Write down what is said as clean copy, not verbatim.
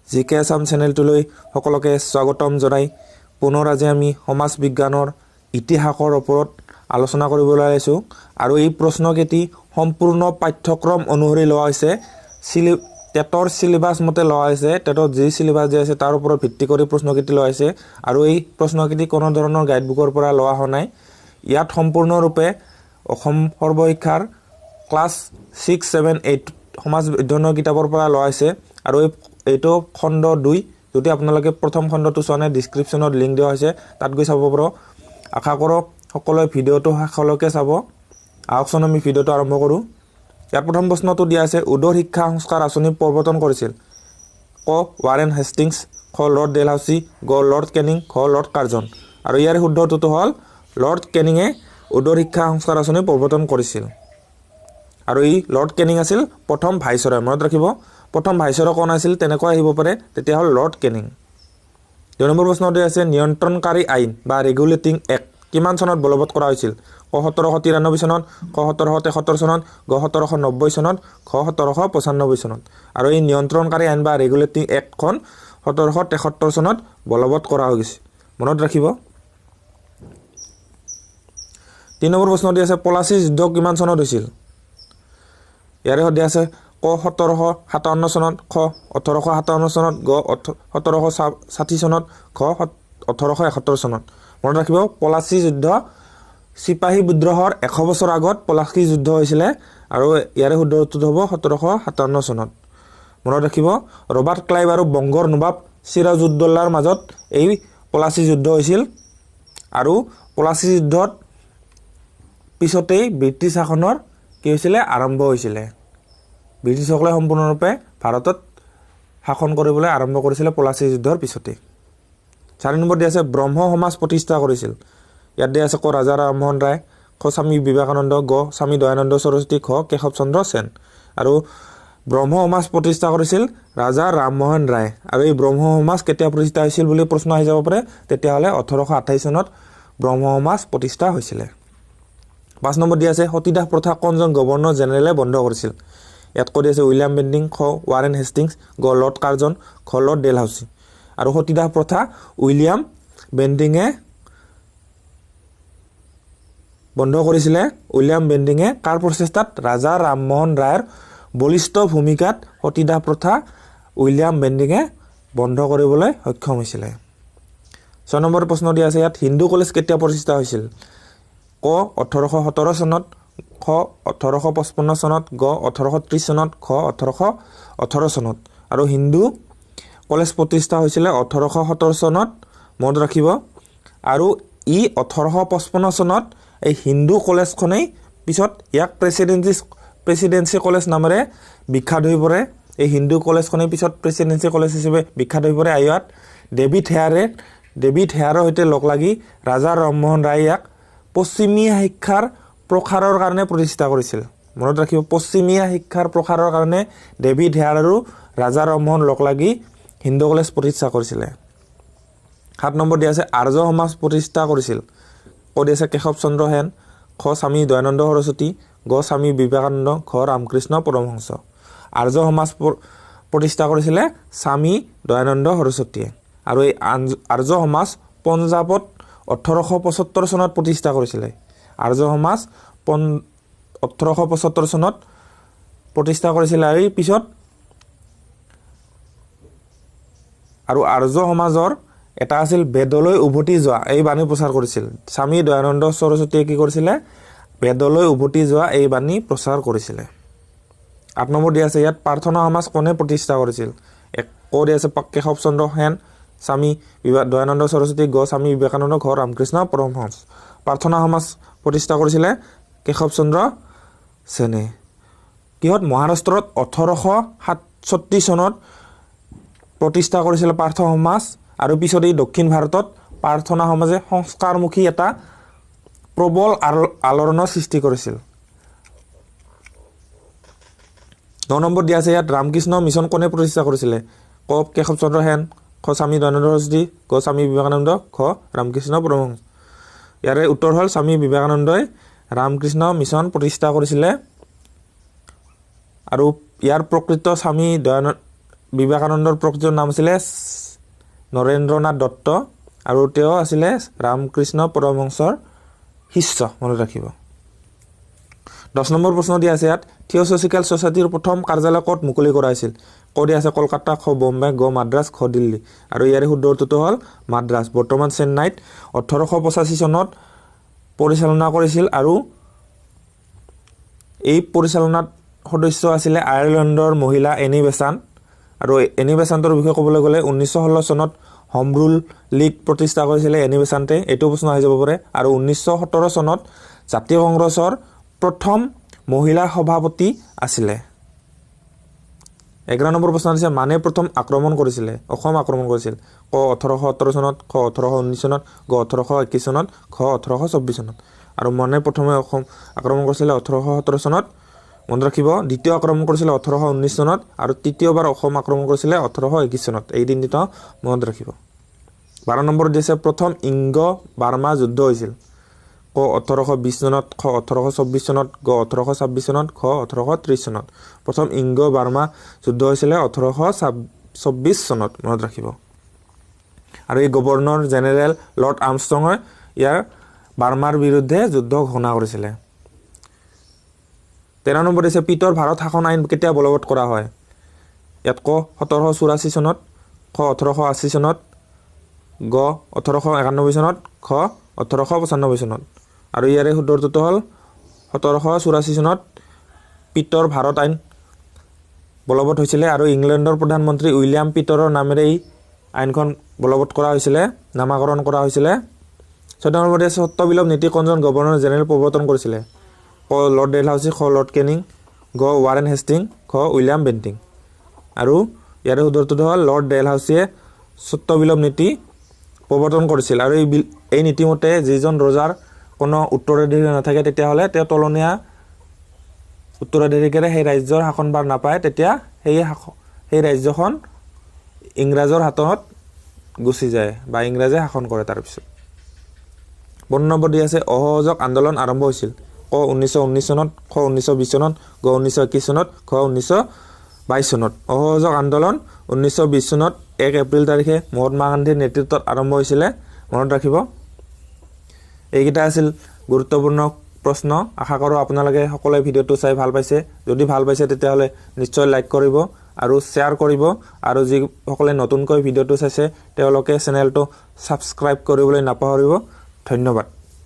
জিকে আসাম চেনেলটোলৈ সকলোকে স্বাগতম জনাই পুনৰ আজি আমি সমাজ বিজ্ঞানৰ ইতিহাসৰ ওপৰত আলোচনা কৰিবলৈ আহিছো আৰু এই প্ৰশ্নকেটি সম্পূৰ্ণ পাঠ্যক্ৰম অনুসৰি লোৱা হৈছে টেটৰ সিলেবাস মতে লোৱা হৈছে টেটৰ যি সিলেবাস দিয়া আছে তাৰ ওপৰত ভিত্তি কৰি প্ৰশ্নকেটি লোৱা হৈছে আৰু এই প্ৰশ্নকেটি কোনো ধৰণৰ গাইডবুকৰ পৰা লোৱা হোৱা নাই ইয়াত সম্পূৰ্ণৰূপে অসম সৰ্বশিক্ষাৰ ক্লাছ 6 7 8 সমাজ বিজ্ঞানৰ কিতাপৰ পৰা লোৱা হৈছে আৰু এইটো খণ্ড 2 যদি আপোনালোকে প্ৰথম খণ্ডটো চোৱা নাই ডেসক্ৰিপচনত লিংক দিয়া হৈছে তাত গৈ চাব পাৰো আশা কৰো সকলোৱে ভিডিওটো শেষলৈকে চাব আহকচোন আমি ভিডিওটো আৰম্ভ কৰো ইয়াৰ প্ৰথম প্ৰশ্নটো দিয়া আছে উদৰ শিক্ষা সংস্কাৰ আঁচনি প্ৰৱৰ্তন কৰিছিল ক ৱাৰেন হেষ্টিংছ খ লৰ্ড ডেলহাউসি গ লৰ্ড কেনিং খ লৰ্ড কাৰ্জন আৰু ইয়াৰ শুদ্ধটো হ'ল লৰ্ড কেনিংয়ে উদৰ শিক্ষা সংস্কাৰ আঁচনি প্ৰৱৰ্তন কৰিছিল আৰু এই লৰ্ড কেনিং আছিল প্ৰথম ভাইসৰয় মনত ৰাখিব প্ৰথম ভাইসৰয় কোন আছিল তেনেকৈ আহিব পাৰে তেতিয়া হ'ল লৰ্ড কেনিং দুই নম্বৰ প্ৰশ্নটো আছে নিয়ন্ত্ৰণকাৰী আইন বা ৰেগুলেটিং এক্ট কিমান চনত বলবৎ কৰা হৈছিল ক 1793 চনত ক 1773 চনত গ 1790 চনত খ 1795 চনত আৰু এই নিয়ন্ত্ৰণকাৰী আইন বা ৰেগুলেটিং এক্টখন 1773 চনত বলবৎ কৰা হৈছিল মনত ৰাখিব 3 নম্বৰ প্ৰশ্নটো আছে পলাচী যুদ্ধ কিমান চনত হৈছিল ইয়াৰে সঠিক আছে ক 1757 চনত খ 1857 চনত গ 1760 চনত খ 1871 চনত মনত ৰাখিব পলাচী যুদ্ধ সিপাহী বিদ্ৰোহৰ 100 বছৰ আগত পলাচী যুদ্ধ হৈছিল আৰু ইয়াৰে শুদ্ধ উত্তৰ হ'ব 1757 চনত মনত ৰাখিব ৰবাৰ্ট ক্লাইভ আৰু বংগৰ নবাব সিৰাজউদ্দৌলাৰ মাজত এই পলাচী যুদ্ধ হৈছিল আৰু পলাচী যুদ্ধত পিছতেই ব্ৰিটিছ শাসনৰ কি হৈছিল আৰম্ভ হৈছিল ব্ৰিটিছসকলে সম্পূৰ্ণৰূপে ভাৰতত শাসন কৰিবলৈ আৰম্ভ কৰিছিল পলাচী যুদ্ধৰ পিছতে 4 নম্বৰ দিয়া আছে ব্ৰহ্ম সমাজ প্ৰতিষ্ঠা কৰিছিল ইয়াত দিয়া আছে ক ৰাজা ৰামমোহন ৰায় খ স্বামী বিবেকানন্দ গ স্বামী দয়ানন্দ সৰস্বতী খ কেশৱ চন্দ্ৰ সেন আৰু ব্ৰহ্ম সমাজ প্ৰতিষ্ঠা কৰিছিল ৰাজা ৰামমোহন ৰায় আৰু এই ব্ৰহ্ম সমাজ কেতিয়া প্ৰতিষ্ঠা হৈছিল বুলি প্ৰশ্ন আহি যাব পাৰে তেতিয়া হলে 1828 চনত ব্ৰহ্ম সমাজ প্ৰতিষ্ঠা হৈছিল 5 নম্বৰ দিয়া আছে সতীদাহ প্ৰথা কোনজন গভৰ্ণৰ জেনেৰেলে বন্ধ কৰিছিল ইয়াত কৈ আছে উইলিয়াম বেণ্টিং খ ৱাৰেন হেষ্টিংছ গ লৰ্ড কাৰ্জন খ লৰ্ড ডেলহাউসি আৰু সতীদাহ প্ৰথা উইলিয়াম বেণ্টিঙে বন্ধ কৰিছিল উইলিয়াম বেণ্টিঙে কাৰ প্ৰচেষ্টাত ৰাজা ৰামমোহন ৰায়ৰ বলিষ্ঠ ভূমিকাত সতীদাহ প্ৰথা উইলিয়াম বেণ্টিঙে বন্ধ কৰিবলৈ সক্ষম হৈছিল 6 নম্বৰ প্ৰশ্ন দিয়া আছে ইয়াত হিন্দু কলেজ কেতিয়া প্ৰতিষ্ঠা হৈছিল ক 1817 চনত খ 1855 চনত গ 1830 চনত খ 1818 চনত আৰু হিন্দু কলেজ প্ৰতিষ্ঠা হৈছিল 1817 চনত মনত ৰাখিব আৰু ই 1855 চনত এই হিন্দু কলেজখনেই পিছত ইয়াক প্ৰেসিডেন্সি কলেজ নামেৰে বিখ্যাত হৈ পৰে এই হিন্দু কলেজখনেই পিছত প্ৰেসিডেন্সি কলেজ হিচাপে বিখ্যাত হৈ পৰে ইয়াত ডেভিড হেয়াৰৰ সৈতে লগ লাগি ৰাজা ৰামমোহন ৰায় ইয়াক পশ্চিমীয়া শিক্ষাৰ প্ৰসাৰৰ কাৰণে প্ৰতিষ্ঠা কৰিছিল মনত ৰাখিব পশ্চিমীয়া শিক্ষাৰ প্ৰসাৰৰ কাৰণে ডেভিড হেয়াৰ আৰু ৰাজা ৰামমোহন লগ লাগি হিন্দু কলেজ প্ৰতিষ্ঠা কৰিছিল 7 নম্বৰ দিয়া আছে আৰ্য সমাজ প্ৰতিষ্ঠা কৰিছিল কৈ আছে কেশৱ চন্দ্ৰ সেন খ স্বামী দয়ানন্দ সৰস্বতী গ স্বামী বিবেকানন্দ খ ৰামকৃষ্ণ পৰমহংস আৰ্য সমাজ প্ৰতিষ্ঠা কৰিছিল স্বামী দয়ানন্দ সৰস্বতীয়ে আৰু এই আৰ্য সমাজ পঞ্জাবত 1875 চনত প্ৰতিষ্ঠা কৰিছিল আৰ্য সমাজ 1875 চনত প্ৰতিষ্ঠা কৰিছিল আৰু পিছত আৰু আৰ্য সমাজৰ এটা আছিল বেদলৈ উভতি যোৱা এই বাণী প্ৰচাৰ কৰিছিল স্বামী দয়ানন্দ সৰস্বতীয়ে কি কৰিছিল বেদলৈ উভতি যোৱা এই বাণী প্ৰচাৰ কৰিছিল 8 নম্বৰ দিয়া আছে ইয়াত প্ৰাৰ্থনা সমাজ কোনে প্ৰতিষ্ঠা কৰিছিল ক দিয়া আছে কেশৱ চন্দ্ৰ সেন স্বামী দয়ানন্দ সৰস্বতী গ স্বামী বিবেকানন্দ খ ৰামকৃষ্ণ পৰমহংস প্ৰাৰ্থনা সমাজ প্ৰতিষ্ঠা কৰিছিল কেশৱ চন্দ্ৰ সেনে কিহত মহাৰাষ্ট্ৰত 1867 চনত প্ৰতিষ্ঠা কৰিছিল প্ৰাৰ্থনা সমাজ আৰু পিছত এই দক্ষিণ ভাৰতত প্ৰাৰ্থনা সমাজে সংস্কাৰমুখী এটা প্ৰবল আলোড়নৰ সৃষ্টি কৰিছিল 9 নম্বৰ দিয়া আছে ইয়াত ৰামকৃষ্ণ মিছন কোনে প্ৰতিষ্ঠা কৰিছিল ক কেশৱ চন্দ্ৰ সেন খ স্বামী দয়ানন্দ সৰস্বতী গ স্বামী বিবেকানন্দ খ ৰামকৃষ্ণ পৰমহংস ইয়াৰে উত্তৰ হ'ল স্বামী বিবেকানন্দই ৰামকৃষ্ণ মিছন প্ৰতিষ্ঠা কৰিছিল আৰু ইয়াৰ প্ৰকৃত স্বামী বিবেকানন্দৰ প্ৰকৃত নাম আছিলে নৰেন্দ্ৰনাথ দত্ত আৰু তেওঁ আছিলে ৰামকৃষ্ণ পৰমহংসৰ শিষ্য মনত ৰাখিব 10 নম্বৰ প্ৰশ্ন দিয়া আছে ইয়াত থিওছফিকেল সোসাইটিৰ প্ৰথম কাৰ্যালয় ক'ত মুকলি কৰা হৈছিল ক দিয়া আছে কলকাতা খ বম্বে গ মাদ্ৰাজ খ দিল্লী আৰু ইয়াৰে শুদ্ধ উত্তৰটো হ'ল মাদ্ৰাজ বৰ্তমান চেন্নাইত 1885 চনত পৰিচালনা কৰিছিল আৰু এই পৰিচালনাত সদস্য আছিলে আয়াৰলেণ্ডৰ মহিলা এনি বেসাণ্ট আৰু এনি বেসাণ্টৰ বিষয়ে ক'বলৈ গ'লে 1916 চনত হোম ৰুল লীগ প্ৰতিষ্ঠা কৰিছিলে এনি বেসাণ্টে এইটো প্ৰশ্ন আহি যাব পাৰে আৰু 1917 চনত জাতীয় কংগ্ৰেছৰ প্ৰথম মহিলা সভাপতি আছিলে 11 নম্বৰ প্ৰশ্ন আছে মানে প্ৰথম আক্ৰমণ কৰিছিলে অসম আক্ৰমণ কৰিছিল ক 1817 চনত খ 1819 চনত গ 1821 চনত খ 1824 চনত আৰু মানে প্ৰথমে অসম আক্ৰমণ কৰিছিলে 1817 চনত মনত ৰাখিব দ্বিতীয় আক্ৰমণ কৰিছিলে 1819 চনত আৰু তৃতীয়বাৰ অসম আক্ৰমণ কৰিছিলে 1821 চনত এই দিনটো মনত ৰাখিব 12 নম্বৰ দিছে প্ৰথম ইংগ বাৰ্মা যুদ্ধ হৈছিল ক 1820 চনত খ 1824 চনত গ 1826 চনত খ 1830 চনত প্ৰথম ইংগ বাৰ্মা যুদ্ধ হৈছিল 1824 চনত মনত ৰাখিব আৰু এই গভৰ্ণৰ জেনেৰেল লৰ্ড আৰ্মষ্ট্ৰঙে ইয়াৰ বাৰ্মাৰ বিৰুদ্ধে যুদ্ধ ঘোষণা কৰিছিল 13 নম্বৰ দিছে পিটৰ ভাৰত শাসন আইন কেতিয়া বলবৎ কৰা হয় ইয়াত ক 1784 চনত খ 1880 চনত গ 1891 চনত খ 1895 চনত আৰু ইয়াৰে শুদ্ধ উত্তৰটো হ'ল 1784 চনত পিটৰ ভাৰত আইন বলবৎ হৈছিল আৰু ইংলেণ্ডৰ প্ৰধানমন্ত্ৰী উইলিয়াম পিটৰৰ নামেৰে এই আইনখন বলবৎ কৰা হৈছিল নামাকৰণ কৰা হৈছিল 14 নম্বৰ দিছে সত্যবিলোপ নীতি কোনজন গভৰ্ণৰ জেনেৰেল প্ৰৱৰ্তন কৰিছিল ক লৰ্ড ডেলহাউসি খ লৰ্ড কেনিং গ ৱাৰেন হেষ্টিং খ উইলিয়াম বেন্টিং আৰু ইয়াৰে শুদ্ধ উত্তৰটো হ'ল লৰ্ড ডেলহাউসিয়ে সত্যবিলোপ নীতি প্ৰৱৰ্তন কৰিছিল আৰু এই নীতিমতে যিজন ৰজাৰ কোনো উত্তৰাধিকাৰী নাথাকে তেতিয়া হলে তেওঁ তলনীয়া উত্তৰাধিকাৰীয়ে সেই ৰাজ্যৰ শাসনভাৰ নাপায় তেতিয়া সেই ৰাজ্যখন ইংৰাজৰ হাতত গুচি যায় বা ইংৰাজে শাসন কৰে তাৰ পিছত 12 নম্বৰ দি আছে অসহযোগ আন্দোলন আৰম্ভ হৈছিল ক 1919 চনত খ 1920 চনত গ 1921 চনত খ 1922 চনত অসহযোগ আন্দোলন 1920 চনত 1 এপ্ৰিল তাৰিখে মহাত্মা গান্ধীৰ নেতৃত্বত আৰম্ভ হৈছিল মনত ৰাখিব এইকেইটা আছিল গুৰুত্বপূৰ্ণ প্ৰশ্ন আশা কৰো আপোনালোকে সকলোৱে ভিডিওটো চাই ভাল পাইছে যদি ভাল পাইছে তেতিয়া হলে নিশ্চয় লাইক কৰিব আৰু শেয়াৰ কৰিব আৰু যি সকলে নতুনকৈ ভিডিওটো চাইছে তেওঁলোকে চেনেলটো সাবস্ক্ৰাইব কৰিবলৈ নাপাহৰিব ধন্যবাদ